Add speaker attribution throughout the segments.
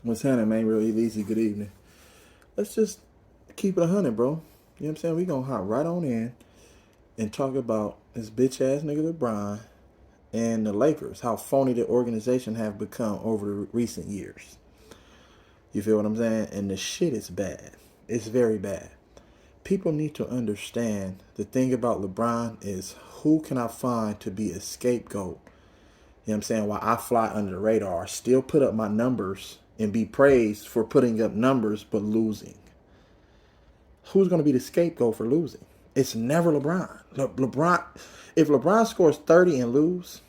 Speaker 1: What's happening, man? Real E-Leezy, good evening. Let's just keep it 100, bro. You know what I'm saying? We gonna hop right on in and talk about this bitch ass nigga LeBron and the Lakers, how phony the organization have become over the recent years. You feel what I'm saying? And the shit is bad. It's very bad. People need to understand the thing about LeBron is who can I find to be a scapegoat? You know what I'm saying? While I fly under the radar, still put up my numbers and be praised for putting up numbers but losing. Who's going to be the scapegoat for losing? It's never LeBron. LeBron, if LeBron scores 30 and lose,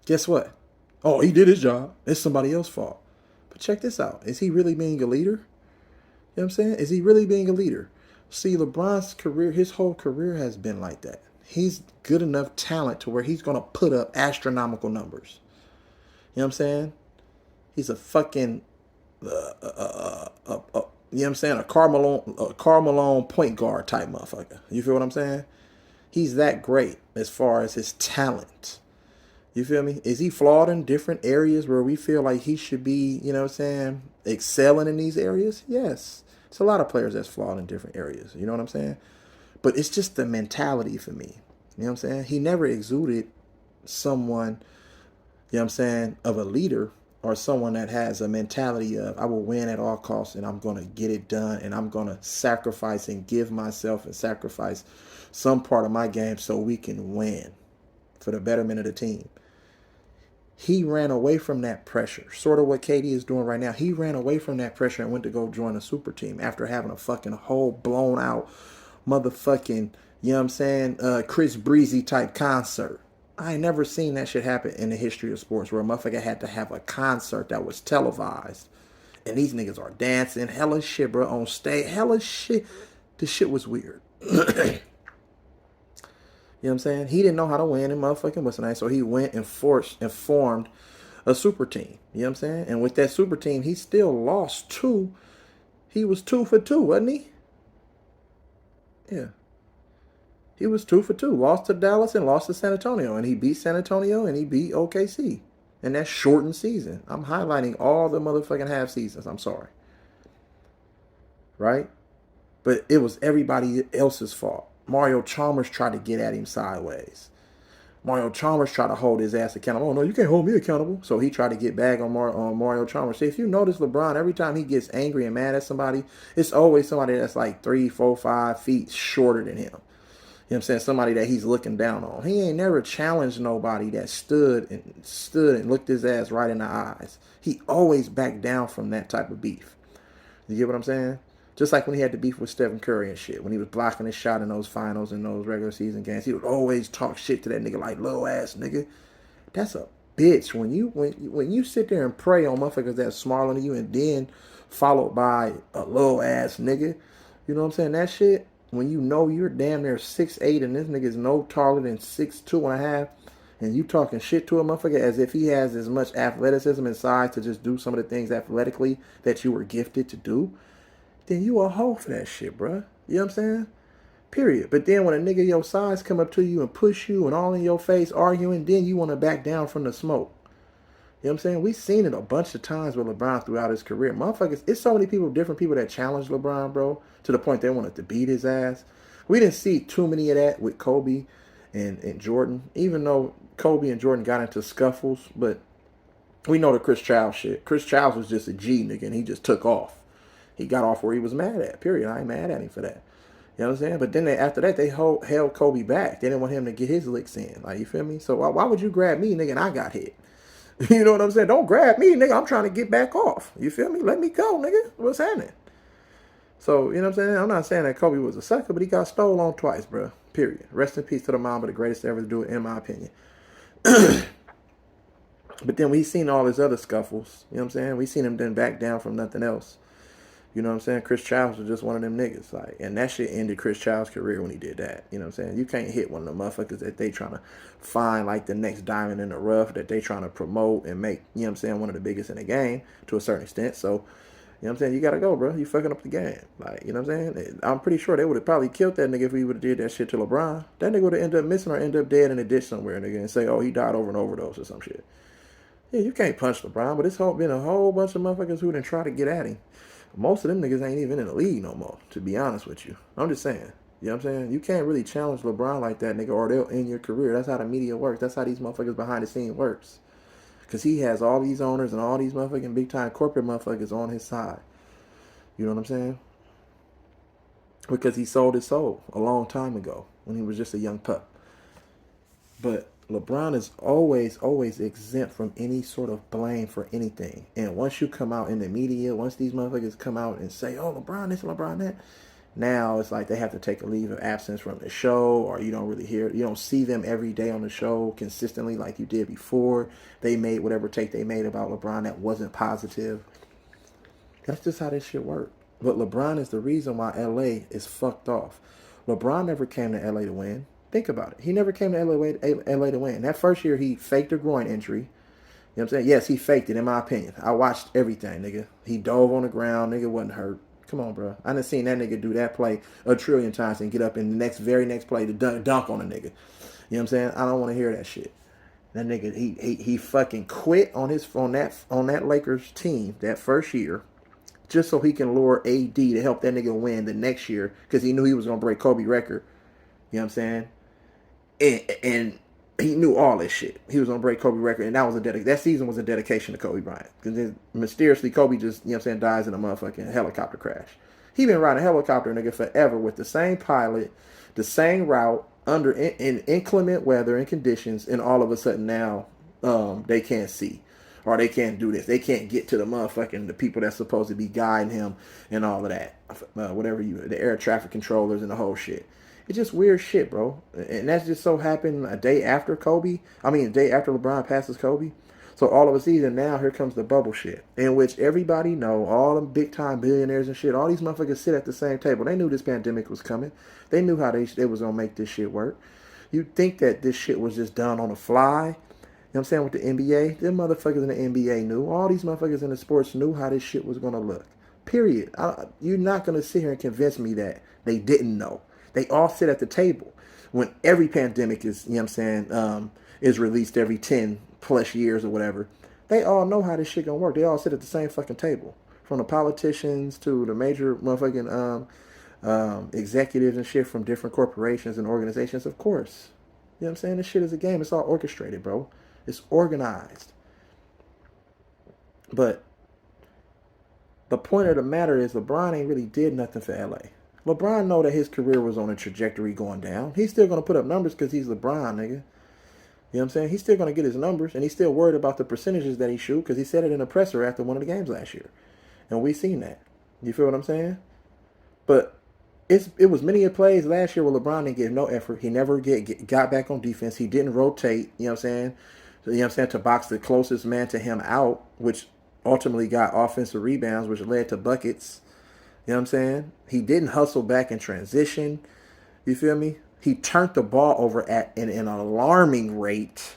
Speaker 1: guess what? Oh, he did his job. It's somebody else's fault. But check this out. Is he really being a leader? You know what I'm saying? Is he really being a leader? See, LeBron's career, his whole career has been like that. He's good enough talent to where he's going to put up astronomical numbers. You know what I'm saying? He's a fucking, you know what I'm saying? A Carmelo point guard type motherfucker. You feel what I'm saying? He's that great as far as his talent. You feel me? Is he flawed in different areas where we feel like he should be, you know what I'm saying, excelling in these areas? Yes. It's a lot of players that's flawed in different areas. You know what I'm saying? But it's just the mentality for me. You know what I'm saying? He never exuded someone, you know what I'm saying, of a leader or someone that has a mentality of I will win at all costs and I'm going to get it done and I'm going to sacrifice and give myself and sacrifice some part of my game so we can win for the betterment of the team. He ran away from that pressure, sort of what KD is doing right now. He ran away from that pressure and went to go join a super team after having a fucking whole blown out motherfucking, you know what I'm saying, Chris Breezy type concert. I ain't never seen that shit happen in the history of sports where a motherfucker had to have a concert that was televised. And these niggas are dancing, hella shit, bro, on stage, hella shit. The shit was weird. You know what I'm saying? He didn't know how to win in motherfucking what's the name, so he went and formed a super team. You know what I'm saying? And with that super team, he still lost two. He was 2 for 2, wasn't he? Yeah. He was 2 for 2. Lost to Dallas and lost to San Antonio. And he beat San Antonio and he beat OKC. And that shortened season. I'm highlighting all the motherfucking half seasons. I'm sorry. Right? But it was everybody else's fault. Mario Chalmers tried to get at him sideways. Mario Chalmers tried to hold his ass accountable. Oh, no, you can't hold me accountable. So he tried to get back on Mario Chalmers. See, if you notice LeBron, every time he gets angry and mad at somebody, it's always somebody that's like 3, 4, 5 feet shorter than him. You know what I'm saying? Somebody that he's looking down on. He ain't never challenged nobody that stood and looked his ass right in the eyes. He always backed down from that type of beef. You get what I'm saying? Just like when he had the beef with Stephen Curry and shit. When he was blocking his shot in those finals and those regular season games, he would always talk shit to that nigga like little ass nigga. That's a bitch. When you sit there and prey on motherfuckers that's smaller than you and then followed by a little ass nigga, you know what I'm saying? That shit, when you know you're damn near 6'8" and this nigga's no taller than 6'2.5", and you talking shit to a motherfucker as if he has as much athleticism and size to just do some of the things athletically that you were gifted to do, then you a hoe for that shit, bruh. You know what I'm saying? Period. But then when a nigga your size come up to you and push you and all in your face arguing, then you want to back down from the smoke. You know what I'm saying? We've seen it a bunch of times with LeBron throughout his career. Motherfuckers, it's so many people, different people that challenge LeBron, bro, to the point they wanted to beat his ass. We didn't see too many of that with Kobe and Jordan, even though Kobe and Jordan got into scuffles, but we know the Chris Childs shit. Chris Childs was just a G nigga and he just took off. He got off where he was mad at, period. I ain't mad at him for that. You know what I'm saying? But then after that, they held Kobe back. They didn't want him to get his licks in. Like, you feel me? So why would you grab me, nigga, and I got hit? You know what I'm saying? Don't grab me, nigga. I'm trying to get back off. You feel me? Let me go, nigga. What's happening? So, you know what I'm saying? I'm not saying that Kobe was a sucker, but he got stole on twice, bro. Period. Rest in peace to the mom, but the greatest ever to do it, in my opinion. But then we seen all his other scuffles. You know what I'm saying? We seen him then back down from nothing else. You know what I'm saying? Chris Childs was just one of them niggas. Like, and that shit ended Chris Childs' career when he did that. You know what I'm saying? You can't hit one of the motherfuckers that they trying to find like the next diamond in the rough that they trying to promote and make, you know what I'm saying, one of the biggest in the game to a certain extent. So, you know what I'm saying? You gotta go, bro. You fucking up the game. Like, you know what I'm saying? I'm pretty sure they would have probably killed that nigga if we would have did that shit to LeBron. That nigga would have ended up missing or end up dead in a ditch somewhere, nigga, and say, oh, he died over an overdose or some shit. Yeah, you can't punch LeBron, but it's been a whole bunch of motherfuckers who didn't try to get at him. Most of them niggas ain't even in the league no more, to be honest with you. I'm just saying. You know what I'm saying? You can't really challenge LeBron like that, nigga, or they'll end your career. That's how the media works. That's how these motherfuckers behind the scenes works. Because he has all these owners and all these motherfucking big time corporate motherfuckers on his side. You know what I'm saying? Because he sold his soul a long time ago when he was just a young pup. But LeBron is always exempt from any sort of blame for anything. And once you come out in the media, once these motherfuckers come out and say, oh, LeBron this, LeBron that, now it's like they have to take a leave of absence from the show, or you don't really hear, you don't see them every day on the show consistently like you did before. They made whatever take they made about LeBron that wasn't positive. That's just how this shit works. But LeBron is the reason why LA is fucked off. LeBron never came to LA to win. Think about it. He never came to LA to win. That first year, he faked a groin injury. You know what I'm saying? Yes, he faked it, in my opinion. I watched everything, nigga. He dove on the ground. Nigga wasn't hurt. Come on, bro. I done seen that nigga do that play a trillion times and get up in the very next play to dunk on a nigga. You know what I'm saying? I don't want to hear that shit. That nigga, he fucking quit on that Lakers team that first year, just so he can lure AD to help that nigga win the next year, because he knew he was gonna break Kobe record. You know what I'm saying? And he knew all this shit. He was gonna break Kobe record, and that season was a dedication to Kobe Bryant. Because then mysteriously Kobe just, you know what I'm saying, dies in a motherfucking helicopter crash. He been riding a helicopter, nigga, forever with the same pilot, the same route, under in inclement weather and conditions, and all of a sudden now they can't see. Or they can't do this. They can't get to the people that's supposed to be guiding him and all of that. The air traffic controllers and the whole shit. It's just weird shit, bro. And that's just so happened a day after Kobe. I mean, a day after LeBron passes Kobe. So all of a season now, here comes the bubble shit, in which everybody know, all them big time billionaires and shit, all these motherfuckers sit at the same table. They knew this pandemic was coming. They knew how they was gonna make this shit work. You'd think that this shit was just done on the fly. You know what I'm saying? With the NBA, them motherfuckers in the NBA knew. All these motherfuckers in the sports knew how this shit was gonna look. Period. You're not gonna sit here and convince me that they didn't know. They all sit at the table when every pandemic is, you know what I'm saying, is released every 10 plus years or whatever. They all know how this shit gonna work. They all sit at the same fucking table. From the politicians to the major motherfucking executives and shit from different corporations and organizations, of course. You know what I'm saying? This shit is a game. It's all orchestrated, bro. It's organized. But the point of the matter is LeBron ain't really did nothing for LA. LeBron know that his career was on a trajectory going down. He's still going to put up numbers because he's LeBron, nigga. You know what I'm saying? He's still going to get his numbers, and he's still worried about the percentages that he shoot, because he said it in a presser after one of the games last year. And we seen that. You feel what I'm saying? But it was many plays last year where LeBron didn't give no effort. He never got back on defense. He didn't rotate, you know what I'm saying? To box the closest man to him out, which ultimately got offensive rebounds, which led to buckets. You know what I'm saying? He didn't hustle back in transition. You feel me? He turned the ball over at an alarming rate.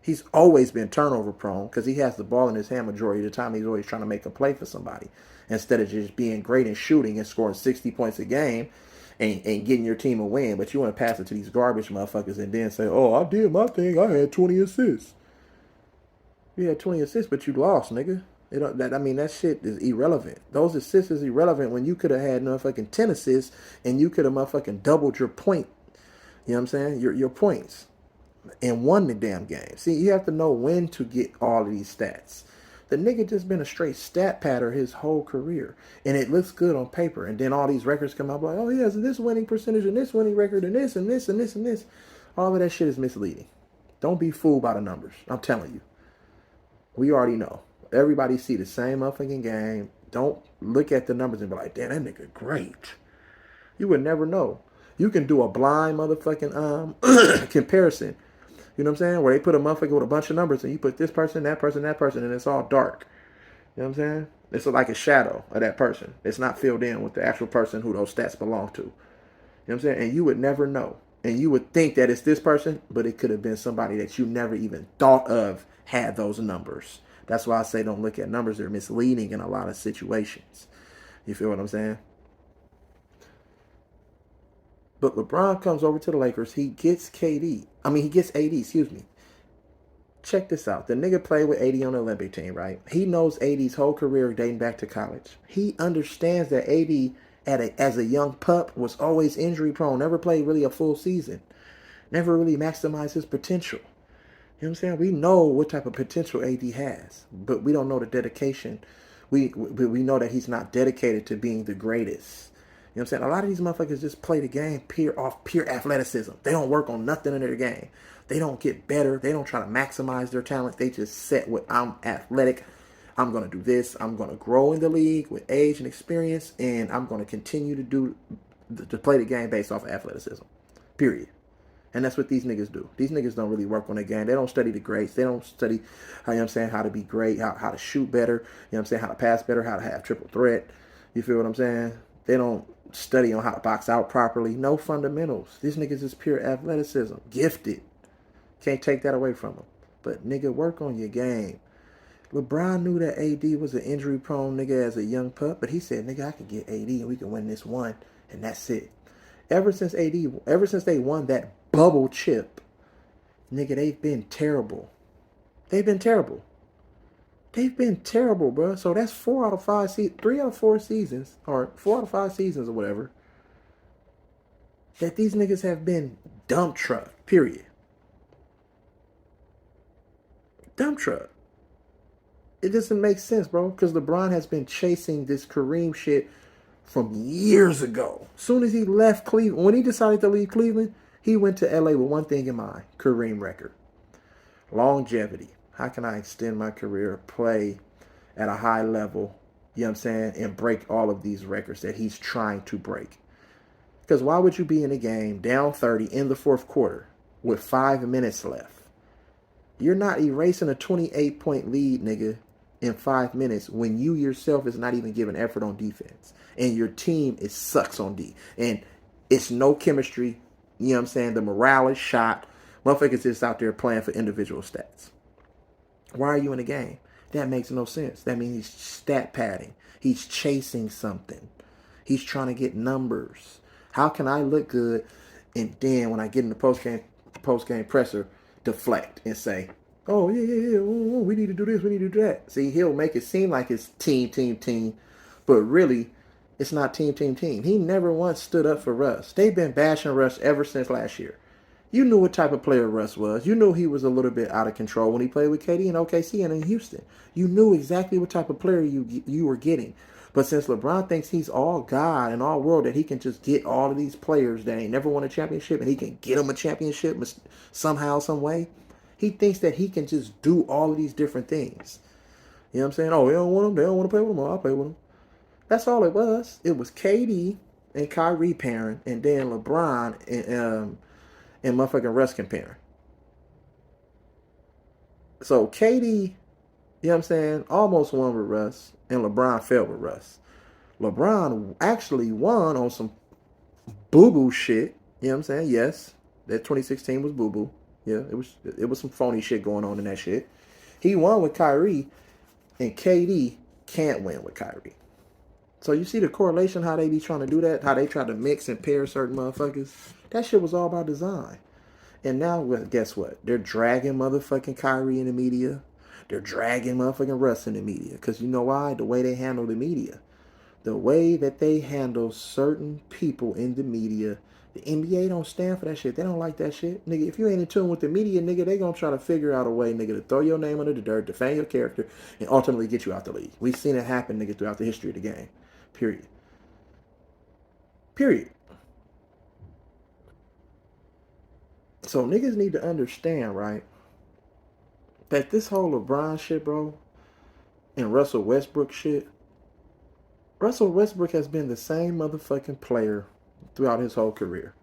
Speaker 1: He's always been turnover prone because he has the ball in his hand majority of the time. He's always trying to make a play for somebody instead of just being great in shooting and scoring 60 points a game and getting your team a win. But you want to pass it to these garbage motherfuckers and then say, oh, I did my thing. I had 20 assists. You had 20 assists, but you lost, nigga. That shit is irrelevant. Those assists is irrelevant when you could have had motherfucking 10 assists and you could have motherfucking doubled your point. You know what I'm saying? Your points. And won the damn game. See, you have to know when to get all of these stats. The nigga just been a straight stat patter his whole career. And it looks good on paper. And then all these records come out like, oh, he has this winning percentage and this winning record and this and this and this and this. All of that shit is misleading. Don't be fooled by the numbers. I'm telling you. We already know. Everybody see the same motherfucking game. Don't look at the numbers and be like, damn, that nigga great. You would never know. You can do a blind motherfucking comparison. You know what I'm saying? Where they put a motherfucker with a bunch of numbers and you put this person, that person, that person, and it's all dark. You know what I'm saying? It's like a shadow of that person. It's not filled in with the actual person who those stats belong to. You know what I'm saying? And you would never know. And you would think that it's this person, but it could have been somebody that you never even thought of had those numbers. That's why I say don't look at numbers. They're misleading in a lot of situations. You feel what I'm saying? But LeBron comes over to the Lakers. He gets he gets AD, excuse me. check this out. The nigga played with AD on the Olympic team, right? He knows AD's whole career dating back to college. He understands that AD as a young pup was always injury prone, never played really a full season, never really maximized his potential. You know what I'm saying? We know what type of potential AD has, but we don't know the dedication. We know that he's not dedicated to being the greatest. You know what I'm saying? A lot of these motherfuckers just play the game off pure athleticism. They don't work on nothing in their game. They don't get better. They don't try to maximize their talent. They just set what I'm athletic. I'm going to do this. I'm going to grow in the league with age and experience, and I'm going to continue to play the game based off of athleticism. Period. And that's what these niggas do. These niggas don't really work on the game. They don't study the greats. They don't study, how, you know what I'm saying, how to be great, how to shoot better, you know what I'm saying, how to pass better, how to have triple threat. You feel what I'm saying? They don't study on how to box out properly. No fundamentals. These niggas is pure athleticism. Gifted. Can't take that away from them. But nigga, work on your game. LeBron knew that AD was an injury prone nigga as a young pup, but he said, nigga, I can get AD and we can win this one, and that's it. Ever since they won that bubble chip, nigga, they've been terrible. They've been terrible. They've been terrible, bro. So that's 3 out of 5 seasons, or 4 out of 5 seasons or whatever, that these niggas have been dump truck, period. Dump truck. It doesn't make sense, bro, because LeBron has been chasing this Kareem shit from years ago. Soon as he left Cleveland, when he decided to leave Cleveland, he went to LA with one thing in mind: Kareem record. Longevity. How can I extend my career, play at a high level, you know what I'm saying, and break all of these records that he's trying to break? Because why would you be in a game down 30 in the fourth quarter with 5 minutes left? You're not erasing a 28-point lead, nigga, in 5 minutes when you yourself is not even giving effort on defense. And your team sucks on D. And it's no chemistry. You know what I'm saying? The morale is shot. Motherfuckers just out there playing for individual stats. Why are you in the game? That makes no sense. That means he's stat padding. He's chasing something. He's trying to get numbers. How can I look good and then when I get in the post-game presser, deflect and say, oh, yeah, we need to do this, we need to do that. See, he'll make it seem like it's team, but really, it's not team. He never once stood up for Russ. They've been bashing Russ ever since last year. You knew what type of player Russ was. You knew he was a little bit out of control when he played with KD in OKC and in Houston. You knew exactly what type of player you were getting. But since LeBron thinks he's all God and all world, that he can just get all of these players that ain't never won a championship and he can get them a championship somehow, some way, he thinks that he can just do all of these different things. You know what I'm saying? Oh, they don't want him. They don't want to play with him. I'll play with him. That's all it was. It was KD and Kyrie pairing, and then LeBron and motherfucking Russ comparing. So KD, you know what I'm saying, almost won with Russ, and LeBron failed with Russ. LeBron actually won on some boo-boo shit. You know what I'm saying? Yes, that 2016 was boo-boo. Yeah, it was some phony shit going on in that shit. He won with Kyrie, and KD can't win with Kyrie. So you see the correlation, how they be trying to do that, how they try to mix and pair certain motherfuckers. That shit was all about design. And now, well, guess what? They're dragging motherfucking Kyrie in the media. They're dragging motherfucking Russ in the media. Because you know why? The way they handle the media. The way that they handle certain people in the media. The NBA don't stand for that shit. They don't like that shit. Nigga, if you ain't in tune with the media, nigga, they gonna try to figure out a way, nigga, to throw your name under the dirt, defame your character, and ultimately get you out the league. We've seen it happen, nigga, throughout the history of the game. Period. So niggas need to understand, right, that this whole LeBron shit, bro, and Russell Westbrook shit, Russell Westbrook has been the same motherfucking player throughout his whole career.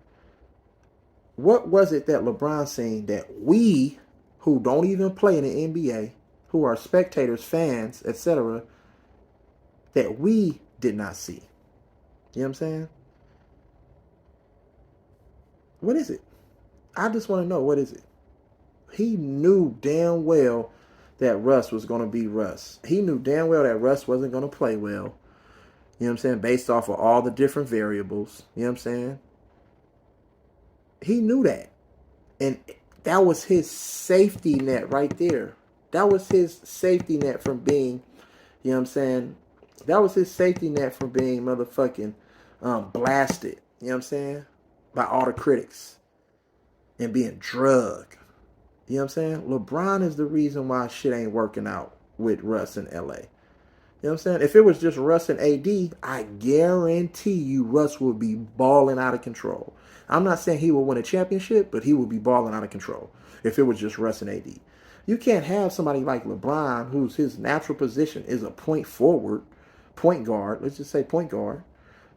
Speaker 1: What was it that LeBron seen that we, who don't even play in the NBA, who are spectators, fans, etc., that we did not see? You know what I'm saying? What is it? I just want to know, what is it? He knew damn well that Russ was going to be Russ. He knew damn well that Russ wasn't going to play well. You know what I'm saying? Based off of all the different variables. You know what I'm saying? He knew that. And That was his safety net right there. That was his safety net from being, you know what I'm saying? That was his safety net from being motherfucking blasted, you know what I'm saying? By all the critics and being drugged. You know what I'm saying? LeBron is the reason why shit ain't working out with Russ in LA. You know what I'm saying? If it was just Russ and AD, I guarantee you Russ would be balling out of control. I'm not saying he will win a championship, but he would be balling out of control if it was just Russ and AD. You can't have somebody like LeBron, whose his natural position is a point forward, point guard. Let's just say point guard.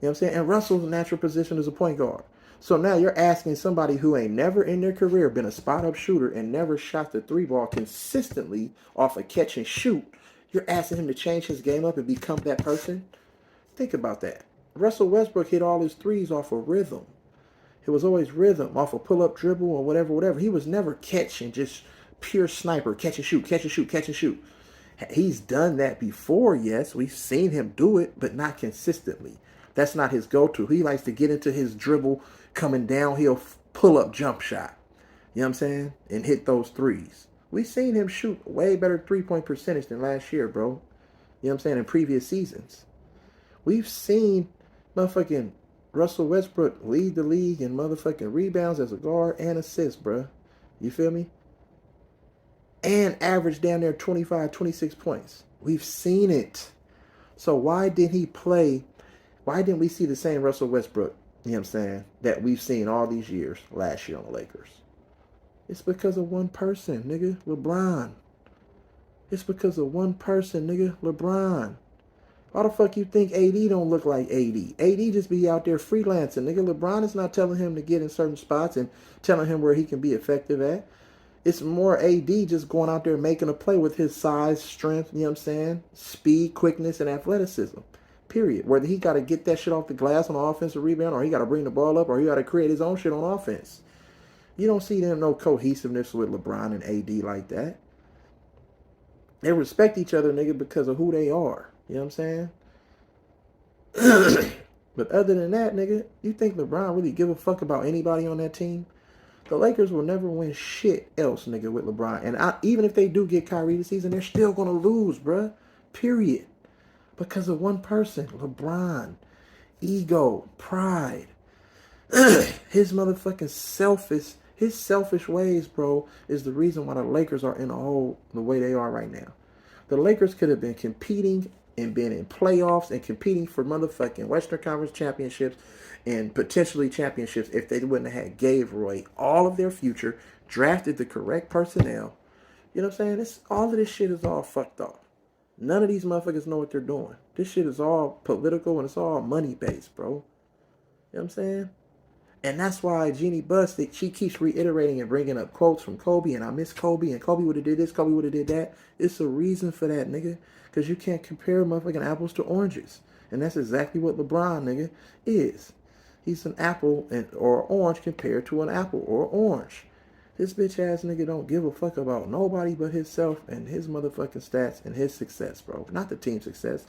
Speaker 1: You know what I'm saying? And Russell's natural position is a point guard. So now you're asking somebody who ain't never in their career been a spot up shooter and never shot the three ball consistently off a catch and shoot. You're asking him to change his game up and become that person? Think about that. Russell Westbrook hit all his threes off of rhythm. It was always rhythm, off a pull-up dribble or whatever. He was never catching, just pure sniper, catch and shoot, catch and shoot, catch and shoot. He's done that before, yes. We've seen him do it, but not consistently. That's not his go-to. He likes to get into his dribble, coming downhill, pull-up jump shot. You know what I'm saying? And hit those threes. We've seen him shoot way better three-point percentage than last year, bro. You know what I'm saying? In previous seasons. We've seen motherfucking Russell Westbrook lead the league in motherfucking rebounds as a guard and assists, bro. You feel me? And average down there 25, 26 points. We've seen it. So why didn't he play? Why didn't we see the same Russell Westbrook, you know what I'm saying, that we've seen all these years last year on the Lakers? It's because of one person, nigga, LeBron. It's because of one person, nigga, LeBron. Why the fuck you think AD don't look like AD? AD just be out there freelancing, nigga. LeBron is not telling him to get in certain spots and telling him where he can be effective at. It's more AD just going out there making a play with his size, strength, you know what I'm saying? Speed, quickness, and athleticism. Period. Whether he got to get that shit off the glass on the offensive rebound, or he got to bring the ball up, or he got to create his own shit on offense. You don't see them no cohesiveness with LeBron and AD like that. They respect each other, nigga, because of who they are. You know what I'm saying? But other than that, nigga, you think LeBron really give a fuck about anybody on that team? The Lakers will never win shit else, nigga, with LeBron. And even if they do get Kyrie this season, they're still going to lose, bruh. Period. Because of one person, LeBron. Ego, pride. His motherfucking selfish ways, bro, is the reason why the Lakers are in a hole the way they are right now. The Lakers could have been competing and been in playoffs and competing for motherfucking Western Conference championships and potentially championships if they wouldn't have had gave Roy all of their future, drafted the correct personnel. You know what I'm saying? All of this shit is all fucked up. None of these motherfuckers know what they're doing. This shit is all political and it's all money based, bro. You know what I'm saying? And that's why Jeannie Buss, she keeps reiterating and bringing up quotes from Kobe, and I miss Kobe, and Kobe would have did this, Kobe would have did that. It's a reason for that, nigga. Because you can't compare motherfucking apples to oranges. And that's exactly what LeBron, nigga, is. He's an apple or orange compared to an apple or orange. This bitch ass nigga don't give a fuck about nobody but himself and his motherfucking stats and his success, bro. Not the team success.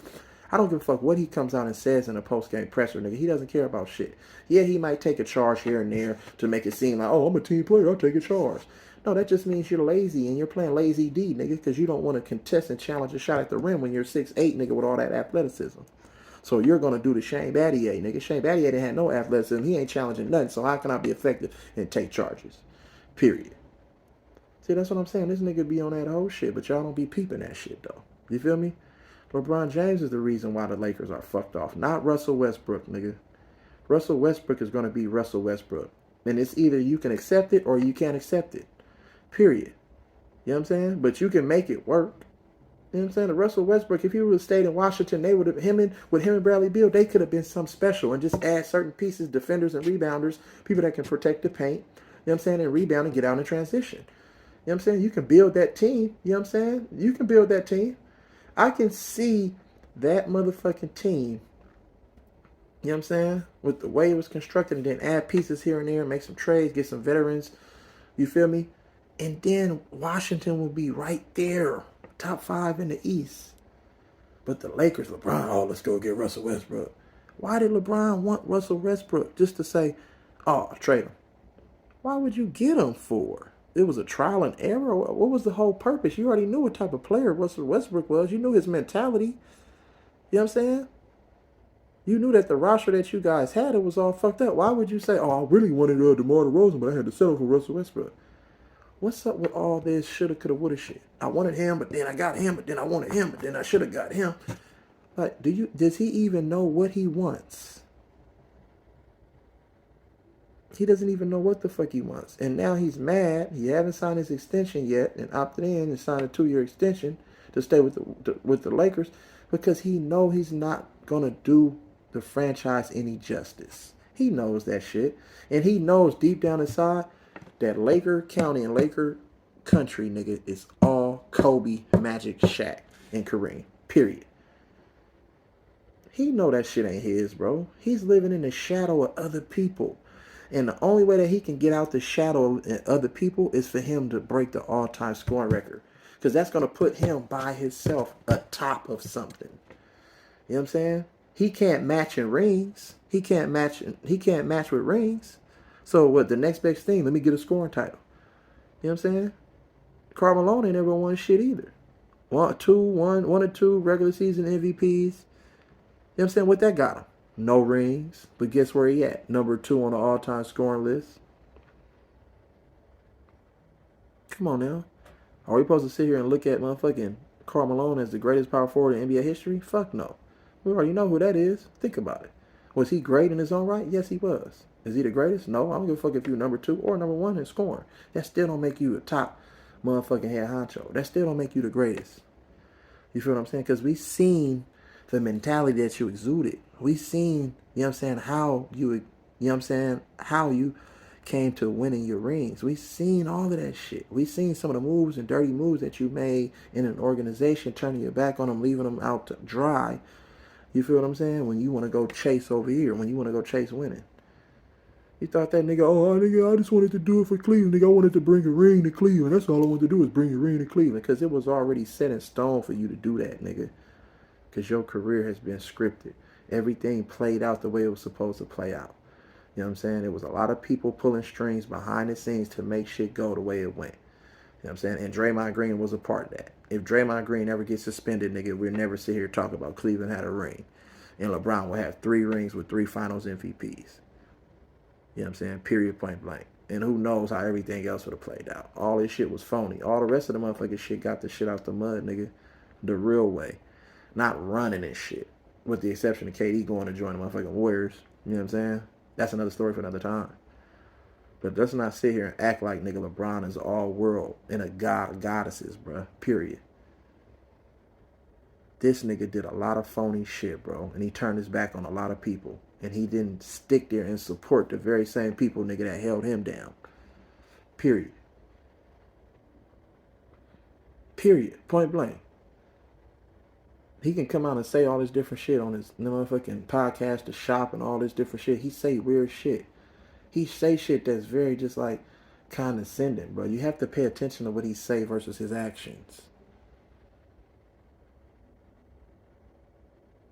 Speaker 1: I don't give a fuck what he comes out and says in a post-game presser, nigga. He doesn't care about shit. Yeah, he might take a charge here and there to make it seem like, oh, I'm a team player, I'll take a charge. No, that just means you're lazy and you're playing lazy D, nigga, because you don't want to contest and challenge a shot at the rim when you're 6'8", nigga, with all that athleticism. So you're going to do the Shane Battier, nigga. Shane Battier didn't have no athleticism. He ain't challenging nothing, so how can I be effective and take charges? Period. See, that's what I'm saying. This nigga be on that whole shit, but y'all don't be peeping that shit, though. You feel me? LeBron James is the reason why the Lakers are fucked off. Not Russell Westbrook, nigga. Russell Westbrook is going to be Russell Westbrook. And it's either you can accept it or you can't accept it. Period. You know what I'm saying? But you can make it work. You know what I'm saying? The Russell Westbrook, if he would have stayed in Washington, they would have with him and Bradley Beal, they could have been some special and just add certain pieces, defenders and rebounders, people that can protect the paint. You know what I'm saying? And rebound and get out in transition. You know what I'm saying? You can build that team. You know what I'm saying? You can build that team. I can see that motherfucking team, you know what I'm saying, with the way it was constructed, and then add pieces here and there, make some trades, get some veterans, you feel me? And then Washington will be right there, top 5 in the East. But the Lakers, LeBron, oh, let's go get Russell Westbrook. Why did LeBron want Russell Westbrook? Just to say, oh, trade him. Why would you get him for? it was a trial and error. What was the whole purpose? You already knew what type of player Russell Westbrook was. You knew his mentality. You know what I'm saying? You knew that the roster that you guys had, it was all fucked up. Why would you say, "Oh, I really wanted DeMar DeRozan, but I had to settle for Russell Westbrook"? What's up with all this shoulda, coulda, woulda shit? I wanted him, but then I got him, but then I wanted him, but then I shoulda got him. Like, does he even know what he wants? He doesn't even know what the fuck he wants. And now he's mad. He hasn't signed his extension yet and opted in and signed a 2-year extension to stay with the Lakers because he know he's not gonna do the franchise any justice. He knows that shit. And he knows deep down inside that Laker County and Laker country, nigga, is all Kobe, Magic, Shaq, and Kareem. Period. He know that shit ain't his, bro. He's living in the shadow of other people. And the only way that he can get out the shadow of other people is for him to break the all-time scoring record. Because that's going to put him by himself atop of something. You know what I'm saying? He can't match in rings. He can't match with rings. So what, the next best thing, let me get a scoring title. You know what I'm saying? Karl Malone ain't never won shit either. One or two regular season MVPs. You know what I'm saying? What that got him? No rings. But guess where he at? Number 2 on the all-time scoring list. Come on now. Are we supposed to sit here and look at motherfucking Karl Malone as the greatest power forward in NBA history? Fuck no. We already know who that is. Think about it. Was he great in his own right? Yes, he was. Is he the greatest? No. I don't give a fuck if you're number 2 or number 1 in scoring. That still don't make you a top motherfucking head honcho. That still don't make you the greatest. You feel what I'm saying? Because we seen the mentality that you exuded. We seen, you know what I'm saying, how you came to winning your rings. We seen all of that shit. We seen some of the moves and dirty moves that you made in an organization, turning your back on them, leaving them out to dry. You feel what I'm saying? When you want to go chase over here, when you want to go chase winning. You thought that nigga, nigga, I just wanted to do it for Cleveland. Nigga, I wanted to bring a ring to Cleveland. That's all I wanted to do is bring a ring to Cleveland. Because it was already set in stone for you to do that, nigga. Because your career has been scripted. Everything played out the way it was supposed to play out. You know what I'm saying? There was a lot of people pulling strings behind the scenes to make shit go the way it went. You know what I'm saying? And Draymond Green was a part of that. If Draymond Green ever gets suspended, nigga, we'll never sit here talking about Cleveland had a ring. And LeBron will have 3 rings with 3 finals MVPs. You know what I'm saying? Period, point blank. And who knows how everything else would have played out. All this shit was phony. All the rest of the motherfucking shit got the shit out the mud, nigga. The real way. Not running and shit. With the exception of KD going to join the motherfucking Warriors. You know what I'm saying? That's another story for another time. But let's not sit here and act like nigga LeBron is all world and a god goddesses, bruh. Period. This nigga did a lot of phony shit, bro. And he turned his back on a lot of people. And he didn't stick there and support the very same people, nigga, that held him down. Period. Period. Point blank. He can come out and say all this different shit on his motherfucking podcast, The Shop, and all this different shit. He say weird shit. He say shit that's very just like condescending, bro. You have to pay attention to what he say versus his actions.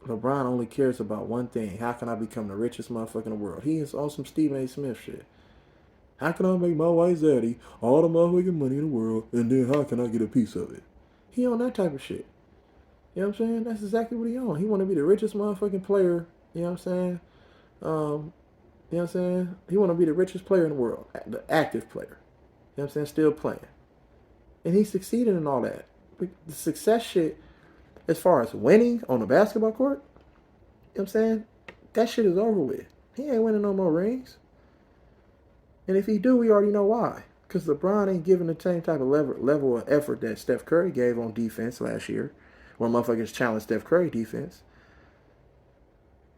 Speaker 1: LeBron only cares about one thing. How can I become the richest motherfucker in the world? He is on some Stephen A. Smith shit. How can I make my wife Zaddy all the motherfucking money in the world, and then how can I get a piece of it? He on that type of shit. You know what I'm saying? That's exactly what he on. He want to be the richest motherfucking player. You know what I'm saying? You know what I'm saying? He want to be the richest player in the world. The active player. You know what I'm saying? Still playing. And he succeeded in all that. The success shit, as far as winning on the basketball court, you know what I'm saying? That shit is over with. He ain't winning no more rings. And if he do, we already know why. Because LeBron ain't giving the same type of level of effort that Steph Curry gave on defense last year. When motherfuckers challenged Steph Curry defense.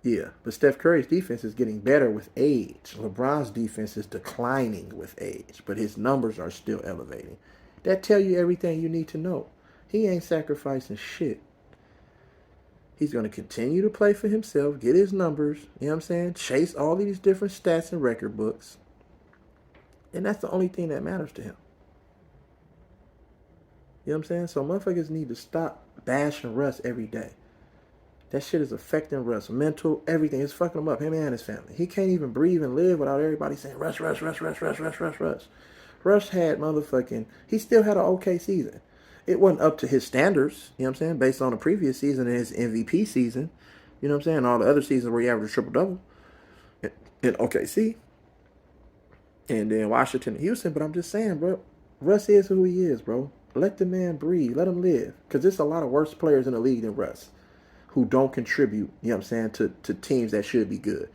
Speaker 1: Yeah, but Steph Curry's defense is getting better with age. LeBron's defense is declining with age, but his numbers are still elevating. That tell you everything you need to know. He ain't sacrificing shit. He's going to continue to play for himself, get his numbers, you know what I'm saying? Chase all these different stats and record books. And that's the only thing that matters to him. You know what I'm saying? So motherfuckers need to stop bashing Russ every day. That shit is affecting Russ. Mental, everything. It's fucking him up. Him and his family. He can't even breathe and live without everybody saying, Russ, Russ, Russ, Russ, Russ, Russ, Russ, Russ. Russ had motherfucking, he still had an okay season. It wasn't up to his standards, you know what I'm saying, based on the previous season and his MVP season. You know what I'm saying? All the other seasons where he averaged triple double in OKC and then Washington and Houston. But I'm just saying, bro, Russ is who he is, bro. Let the man breathe. Let him live. Because there's a lot of worse players in the league than Russ who don't contribute, you know what I'm saying, to teams that should be good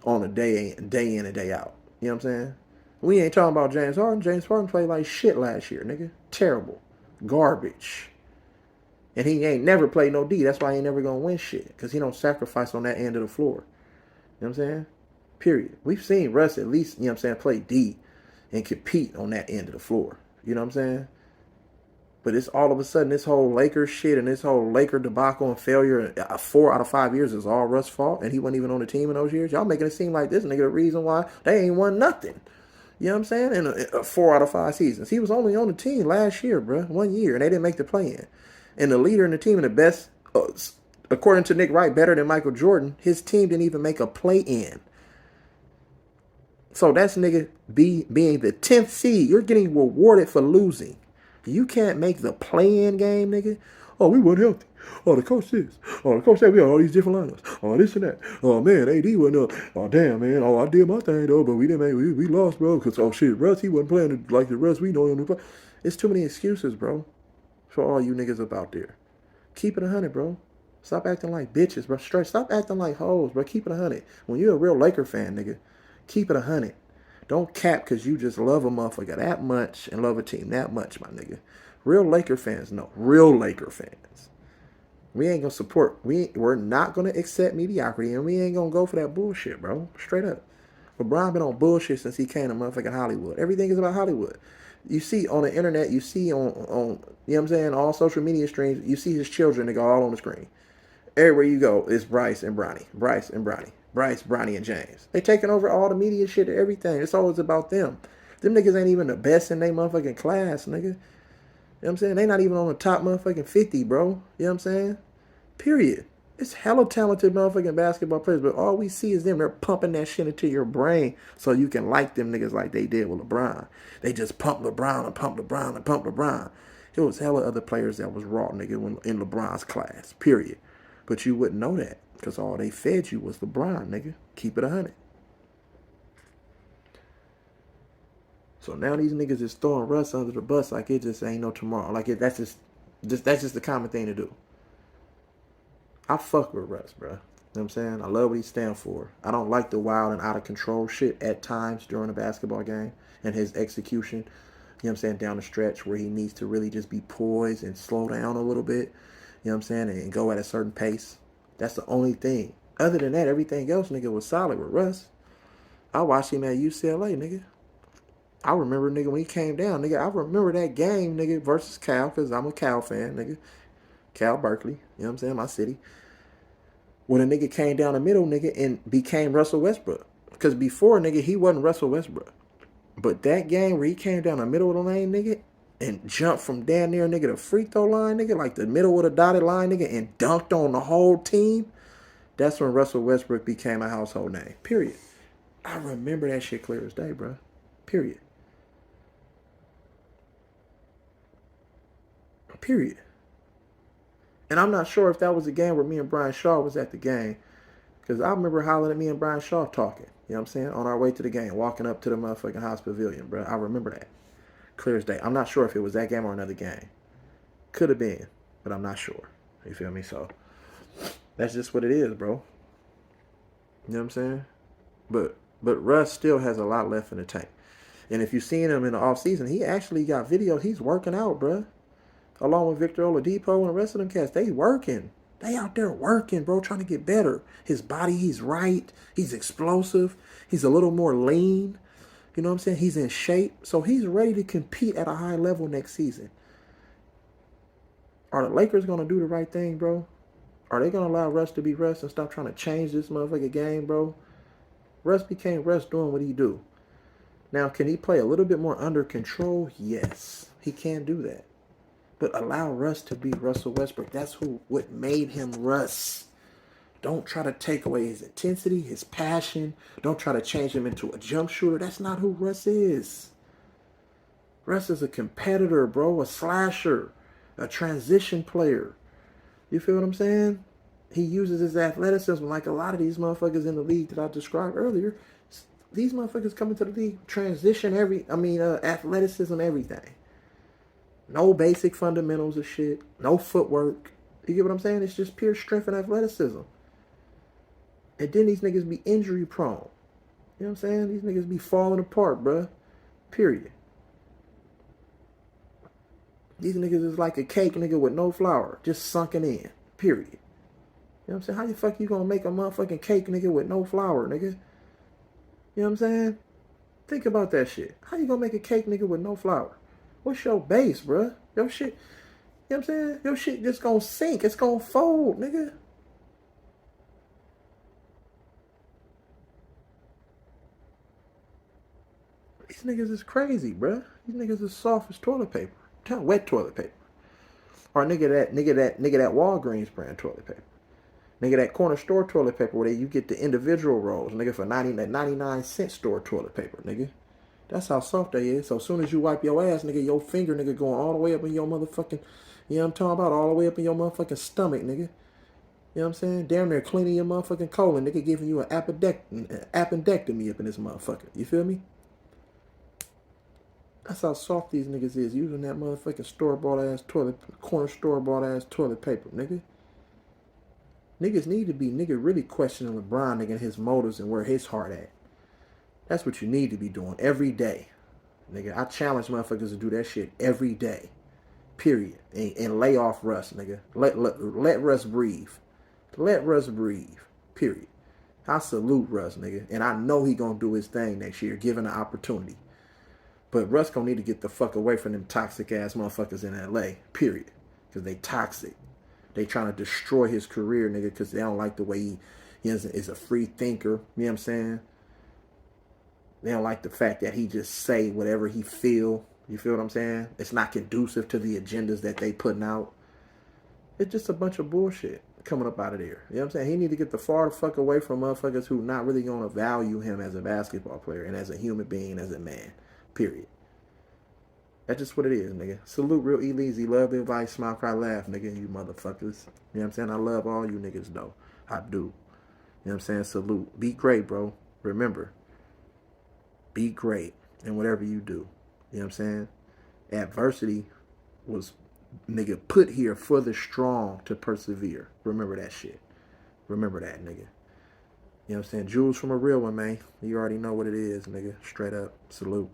Speaker 1: on a day in and day out. You know what I'm saying? We ain't talking about James Harden. James Harden played like shit last year, nigga. Terrible. Garbage. And he ain't never played no D. That's why he ain't never gonna win shit. Because he don't sacrifice on that end of the floor. You know what I'm saying? Period. We've seen Russ at least, you know what I'm saying, play D and compete on that end of the floor. You know what I'm saying? But it's all of a sudden this whole Lakers shit and this whole Laker debacle and failure, 4 out of 5 years is all Russ' fault, and he wasn't even on the team in those years. Y'all making it seem like this nigga the reason why they ain't won nothing. You know what I'm saying? In a 4 out of 5 seasons. He was only on the team last year, bro. 1 year, and they didn't make the play-in. And the leader in the team and the best, according to Nick Wright, better than Michael Jordan, his team didn't even make a play-in. So that's nigga being the 10th seed. You're getting rewarded for losing. You can't make the play-in game, nigga. Oh, we weren't healthy. Oh, the coach this. Oh, the coach said we had all these different lineups. Oh, this and that. Oh, man, AD wasn't up. Oh, damn, man. Oh, I did my thing, though, but we didn't make we lost, bro. Because, oh, shit, Russ, he wasn't playing like the Russ we know him to play. It's too many excuses, bro, for all you niggas up out there. Keep it 100, bro. Stop acting like bitches, bro. Straight. Stop acting like hoes, bro. Keep it 100. When you're a real Laker fan, nigga, keep it 100. Don't cap because you just love a motherfucker that much and love a team that much, my nigga. Real Laker fans know. Real Laker fans. We ain't gonna support. We're not gonna accept mediocrity, and we ain't gonna go for that bullshit, bro. Straight up. LeBron been on bullshit since he came to motherfucking Hollywood. Everything is about Hollywood. You see on the internet, you see on you know what I'm saying, all social media streams, you see his children, they go all on the screen. Everywhere you go, it's Bryce and Bronny. Bryce and Bronny. Bryce, Bronny, and James. They taking over all the media shit and everything. It's always about them. Them niggas ain't even the best in their motherfucking class, nigga. You know what I'm saying? They not even on the top motherfucking 50, bro. You know what I'm saying? Period. It's hella talented motherfucking basketball players, but all we see is them. They're pumping that shit into your brain so you can like them niggas like they did with LeBron. They just pump LeBron and pump LeBron and pump LeBron. It was hella other players that was raw, nigga, in LeBron's class. Period. But you wouldn't know that because all they fed you was LeBron, nigga. Keep it 100. So now these niggas is throwing Russ under the bus like it just ain't no tomorrow. Like that's just the common thing to do. I fuck with Russ, bro. You know what I'm saying? I love what he stands for. I don't like the wild and out of control shit at times during a basketball game and his execution. You know what I'm saying? Down the stretch where he needs to really just be poised and slow down a little bit. You know what I'm saying? And go at a certain pace. That's the only thing. Other than that, everything else, nigga, was solid with Russ. I watched him at UCLA, nigga. I remember, nigga, when he came down, nigga, I remember that game, nigga, versus Cal, because I'm a Cal fan, nigga. Cal Berkeley, you know what I'm saying, my city. When a nigga came down the middle, nigga, and became Russell Westbrook. Because before, nigga, he wasn't Russell Westbrook. But that game where he came down the middle of the lane, nigga, and jumped from down near, nigga, the free throw line, nigga, like the middle of the dotted line, nigga, and dunked on the whole team, that's when Russell Westbrook became a household name. Period. I remember that shit clear as day, bro. Period. Period. And I'm not sure if that was the game where me and Brian Shaw was at the game. Because I remember hollering at me and Brian Shaw talking. You know what I'm saying? On our way to the game. Walking up to the motherfucking House Pavilion, bro. I remember that. Clear as day. I'm not sure if it was that game or another game. Could have been. But I'm not sure. You feel me? So, that's just what it is, bro. You know what I'm saying? But Russ still has a lot left in the tank. And if you've seen him in the offseason, he actually got videos. He's working out, bro. Along with Victor Oladipo and the rest of them cats. They working. They out there working, bro, trying to get better. His body, he's right. He's explosive. He's a little more lean. You know what I'm saying? He's in shape. So he's ready to compete at a high level next season. Are the Lakers going to do the right thing, bro? Are they going to allow Russ to be Russ and stop trying to change this motherfucking game, bro? Russ became Russ doing what he do. Now, can he play a little bit more under control? Yes. He can do that. But allow Russ to be Russell Westbrook. That's what made him Russ. Don't try to take away his intensity, his passion. Don't try to change him into a jump shooter. That's not who Russ is. Russ is a competitor, bro, a slasher, a transition player. You feel what I'm saying? He uses his athleticism like a lot of these motherfuckers in the league that I described earlier. These motherfuckers coming to the league, transition athleticism, everything. No basic fundamentals of shit. No footwork. You get what I'm saying? It's just pure strength and athleticism. And then these niggas be injury prone. You know what I'm saying? These niggas be falling apart, bruh. Period. These niggas is like a cake nigga with no flour, just sunken in. Period. You know what I'm saying? How the fuck you gonna make a motherfucking cake nigga with no flour, nigga? You know what I'm saying? Think about that shit. How you gonna make a cake nigga with no flour? What's your base, bruh? Your shit, you know what I'm saying? Your shit just gonna sink. It's gonna fold, nigga. These niggas is crazy, bruh. These niggas is soft as toilet paper. Wet toilet paper. Or nigga that Walgreens brand toilet paper. Nigga, that corner store toilet paper where you get the individual rolls, nigga, for 99 cent store toilet paper, nigga. That's how soft they is. So as soon as you wipe your ass, nigga, your finger, nigga, going all the way up in your motherfucking, you know what I'm talking about? All the way up in your motherfucking stomach, nigga. You know what I'm saying? Damn near cleaning your motherfucking colon, nigga, giving you an appendectomy up in this motherfucker. You feel me? That's how soft these niggas is, using that motherfucking store-bought ass toilet, corner store-bought ass toilet paper, nigga. Niggas need to be really questioning LeBron, nigga, and his motives and where his heart at. That's what you need to be doing every day. Nigga, I challenge motherfuckers to do that shit every day. Period. And lay off Russ, nigga. Let Russ breathe. Let Russ breathe. Period. I salute Russ, nigga. And I know he gonna do his thing next year, given the opportunity. But Russ gonna need to get the fuck away from them toxic ass motherfuckers in LA. Period. Because they toxic. They trying to destroy his career, nigga, because they don't like the way he is a free thinker. You know what I'm saying? They don't like the fact that he just say whatever he feel. You feel what I'm saying? It's not conducive to the agendas that they putting out. It's just a bunch of bullshit coming up out of there. You know what I'm saying? He need to get the far fuck away from motherfuckers who not really gonna value him as a basketball player and as a human being, as a man. Period. That's just what it is, nigga. Salute real E-Leezy. Love the advice, smile, cry, laugh, nigga, you motherfuckers. You know what I'm saying? I love all you niggas, though. I do. You know what I'm saying? Salute. Be great, bro. Remember, be great in whatever you do. You know what I'm saying? Adversity was, nigga, put here for the strong to persevere. Remember that shit. Remember that, nigga. You know what I'm saying? Jewels from a real one, man. You already know what it is, nigga. Straight up. Salute.